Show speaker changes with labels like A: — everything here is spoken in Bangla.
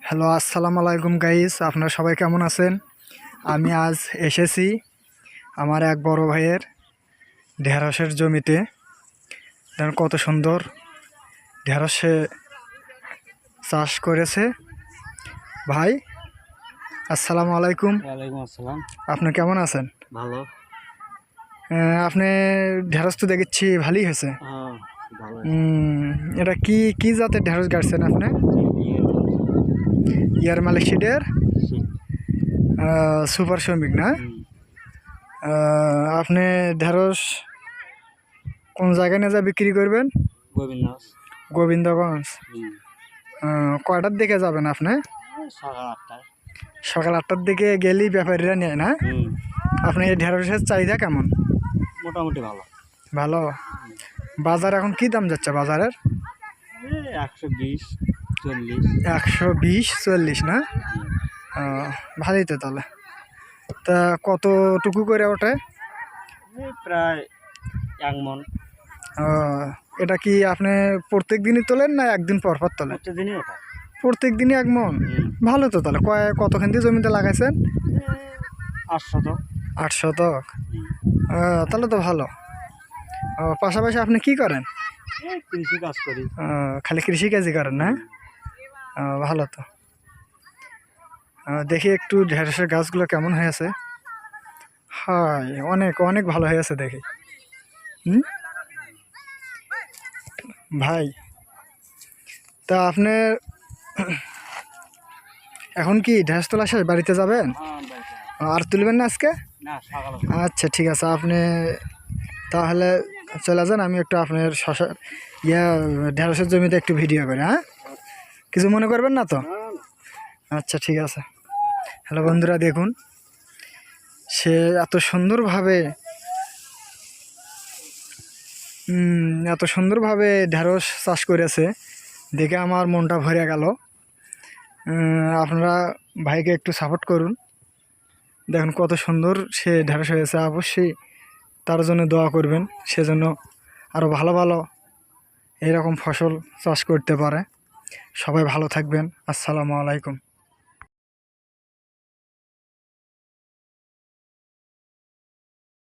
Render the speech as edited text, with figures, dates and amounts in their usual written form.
A: হ্যালো, আসসালামু আলাইকুম গাইস। আপনারা সবাই কেমন আছেন? আমি আজ এসেছি আমার এক বড় ভাইয়ের ঢেঁড়সের জমিতে। দেখুন কত সুন্দর ঢেঁড়সে চাষ করেছে। ভাই আসসালামু আলাইকুম।
B: ওয়ালাইকুম আসসালাম।
A: আপনি কেমন আছেন?
B: ভালো।
A: আপনি ঢেঁড়স তো দেখেছি ভালোই হয়েছে।
B: ভালো।
A: এটা কি কি জাতের ঢেঁড়স গাড়ছেন আপনি? ইয়ার মালিক সিডের সুপার শ্রমিক না? আপনি ঢেঁড়স কোন জায়গায় নিয়ে যা বিক্রি করবেন? গোবিন্দগঞ্জ। কয়টার দিকে যাবেন আপনি? সকাল 8টার দিকে গেলেই ব্যাপারীরা নেয় না? আপনি এই ঢেঁড়সের চাহিদা কেমন?
B: মোটামুটি ভালো।
A: ভালো। বাজার এখন কি দাম যাচ্ছে বাজারের? 120-140 না? ভালোই তো তাহলে। তা কতটুকু করে ওঠে?
B: প্রায় 1 মণ।
A: এটা কি আপনি প্রত্যেক দিনই তোলেন না একদিন পর পর তোলেন?
B: প্রত্যেকদিনই ওঠে।
A: প্রত্যেক দিনই 1 মণ? ভালো তো তাহলে। কতখান দিয়ে জমিতে লাগাইছেন? 8 শতক। তাহলে তো ভালো। পাশাপাশি আপনি কি করেন?
B: কৃষি কাজ করি।
A: খালি কৃষিকাজই করেন না? ভালো তো। দেখি একটু ঢেঁড়সের গাছগুলো কেমন হয়েছে। হায়, অনেক অনেক ভালো হয়েছে দেখি। ভাই তা আপনি এখন কি ঢেঁড়স তোলা শেষ, বাড়িতে যাবেন? আর তুলবেন না আজকে? আচ্ছা ঠিক আছে, আপনি তাহলে চলে যান। আমি একটু আপনার ঢেঁড়সের জমিতে একটু ভিডিও করি। হ্যাঁ, কিছু মনে করবেন না তো? আচ্ছা ঠিক আছে। হ্যালো বন্ধুরা, দেখুন সে এত সুন্দরভাবে ঢেঁড়স চাষ করেছে, দেখে আমার মনটা ভরে গেল। আপনারা ভাইকে একটু সাপোর্ট করুন। দেখুন কত সুন্দর সে ঢেঁড়স হয়েছে। অবশ্যই তার জন্য দোয়া করবেন, সেজন্য আরও ভালো ভালো এরকম ফসল চাষ করতে পারে। সবাই ভালো থাকবেন। আসসালামু আলাইকুম।